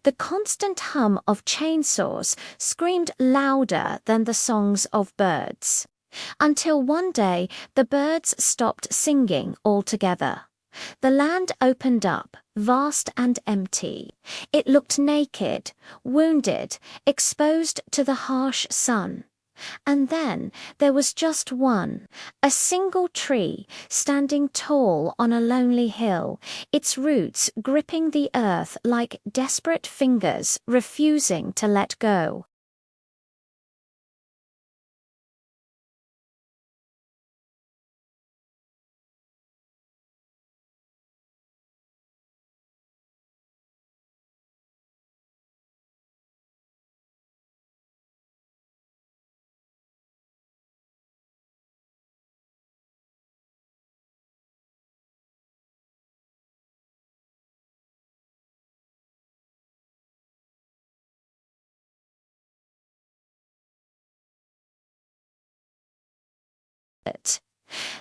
The constant hum of chainsaws screamed louder than the songs of birds. Until one day, the birds stopped singing altogether. The land opened up, vast and empty. It looked naked, wounded, exposed to the harsh sun. And then there was just one, a single tree, standing tall on a lonely hill, its roots gripping the earth like desperate fingers refusing to let go.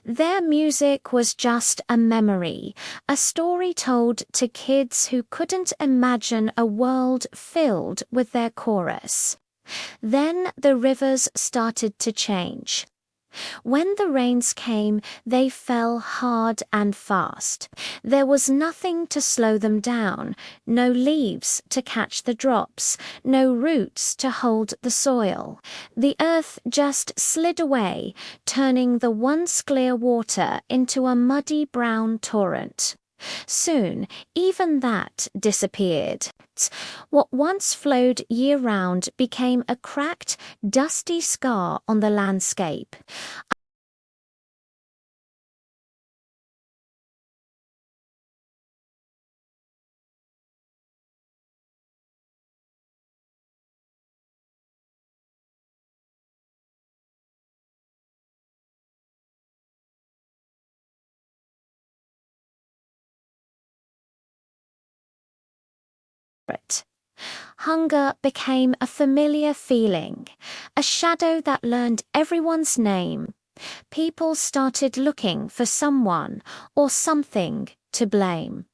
Their music was just a memory, a story told to kids who couldn't imagine a world filled with their chorus. Then the rivers started to change. When the rains came, they fell hard and fast. There was nothing to slow them down, no leaves to catch the drops, no roots to hold the soil. The earth just slid away, turning the once clear water into a muddy brown torrent. Soon, even that disappeared. What once flowed year-round became a cracked, dusty scar on the landscape. Hunger became a familiar feeling, a shadow that learned everyone's name. People started looking for someone or something to blame.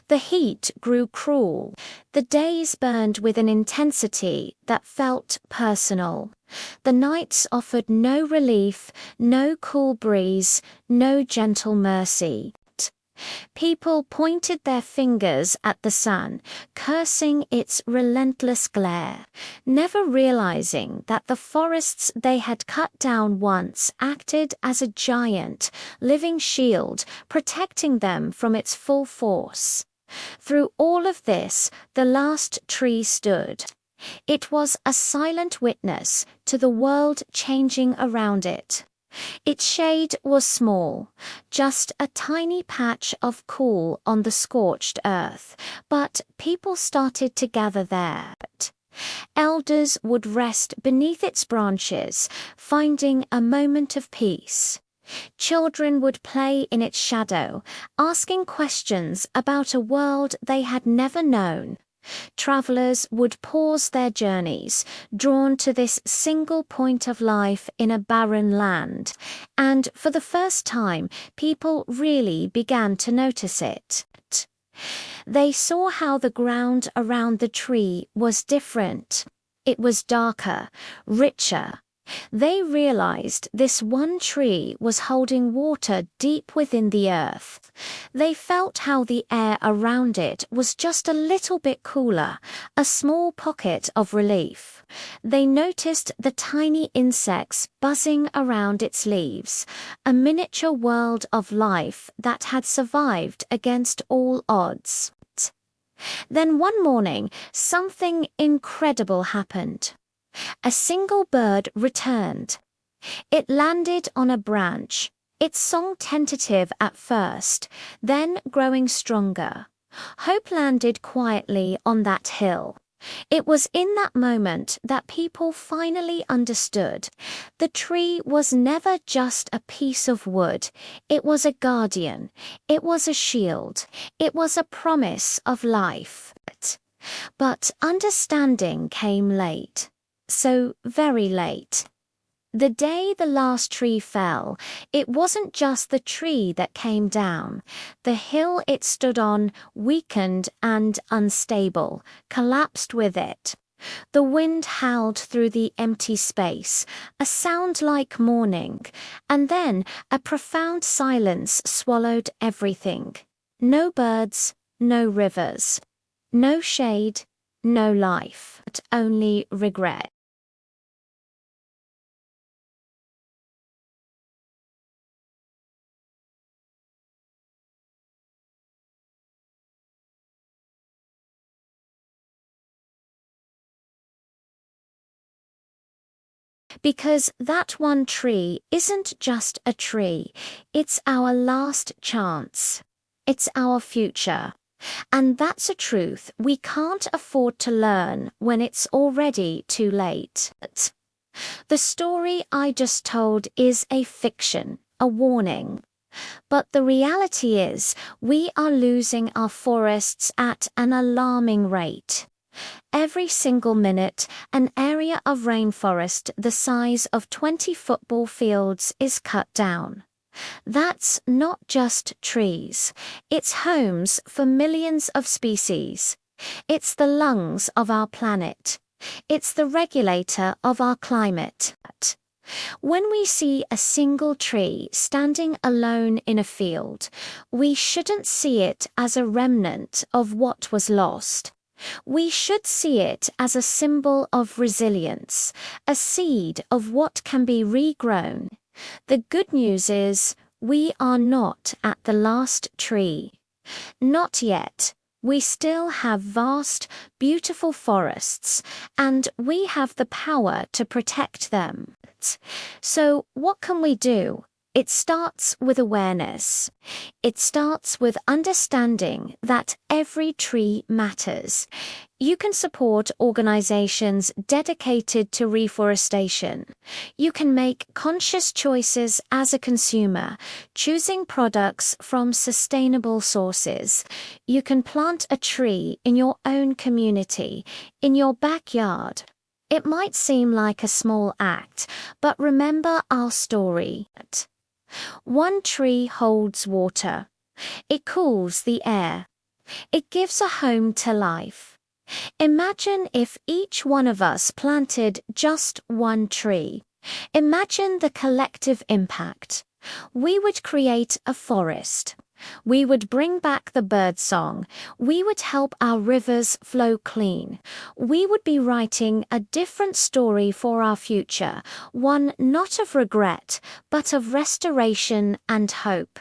The heat grew cruel. The days burned with an intensity that felt personal. The nights offered no relief, no cool breeze, no gentle mercy. People pointed their fingers at the sun, cursing its relentless glare, never realizing that the forests they had cut down once acted as a giant, living shield, protecting them from its full force. Through all of this, the last tree stood. It was a silent witness to the world changing around it. Its shade was small, just a tiny patch of cool on the scorched earth, but people started to gather there. Elders would rest beneath its branches, finding a moment of peace. Children would play in its shadow, asking questions about a world they had never known. Travelers would pause their journeys, drawn to this single point of life in a barren land, and for the first time, people really began to notice it. They saw how the ground around the tree was different. It was darker, richer. They realized this one tree was holding water deep within the earth. They felt how the air around it was just a little bit cooler, a small pocket of relief. They noticed the tiny insects buzzing around its leaves, a miniature world of life that had survived against all odds. Then one morning, something incredible happened. A single bird returned. It landed on a branch, its song tentative at first, then growing stronger. Hope landed quietly on that hill. It was in that moment that people finally understood. The tree was never just a piece of wood. It was a guardian. It was a shield. It was a promise of life. But understanding came late. So very late. The day the last tree fell, it wasn't just the tree that came down. The hill it stood on, weakened and unstable, collapsed with it. The wind howled through the empty space, a sound like mourning, and then a profound silence swallowed everything. No birds, no rivers, no shade, no life, but only regret. Because that one tree isn't just a tree, it's our last chance. It's our future. And that's a truth we can't afford to learn when it's already too late. The story I just told is a fiction, a warning. But the reality is, we are losing our forests at an alarming rate. Every single minute, an area of rainforest the size of 20 football fields is cut down. That's not just trees. It's homes for millions of species. It's the lungs of our planet. It's the regulator of our climate. When we see a single tree standing alone in a field, we shouldn't see it as a remnant of what was lost. We should see it as a symbol of resilience, a seed of what can be regrown. The good news is, we are not at the last tree. Not yet. We still have vast, beautiful forests, and we have the power to protect them. So, what can we do? It starts with awareness. It starts with understanding that every tree matters. You can support organizations dedicated to reforestation. You can make conscious choices as a consumer, choosing products from sustainable sources. You can plant a tree in your own community, in your backyard. It might seem like a small act, but remember our story. One tree holds water. It cools the air. It gives a home to life. Imagine if each one of us planted just one tree. Imagine the collective impact. We would create a forest. We would bring back the birdsong. We would help our rivers flow clean. We would be writing a different story for our future, one not of regret, but of restoration and hope.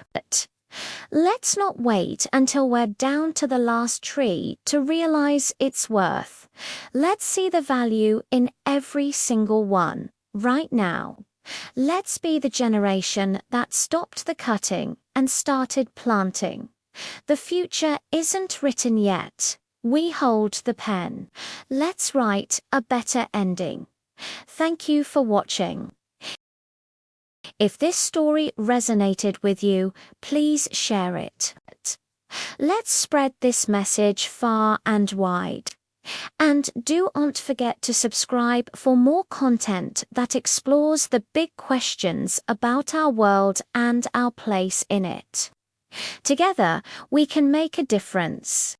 Let's not wait until we're down to the last tree to realize its worth. Let's see the value in every single one, right now. Let's be the generation that stopped the cutting and started planting. The future isn't written yet. We hold the pen. Let's write a better ending. Thank you for watching. If this story resonated with you, please share it. Let's spread this message far and wide. And don't forget to subscribe for more content that explores the big questions about our world and our place in it. Together, we can make a difference.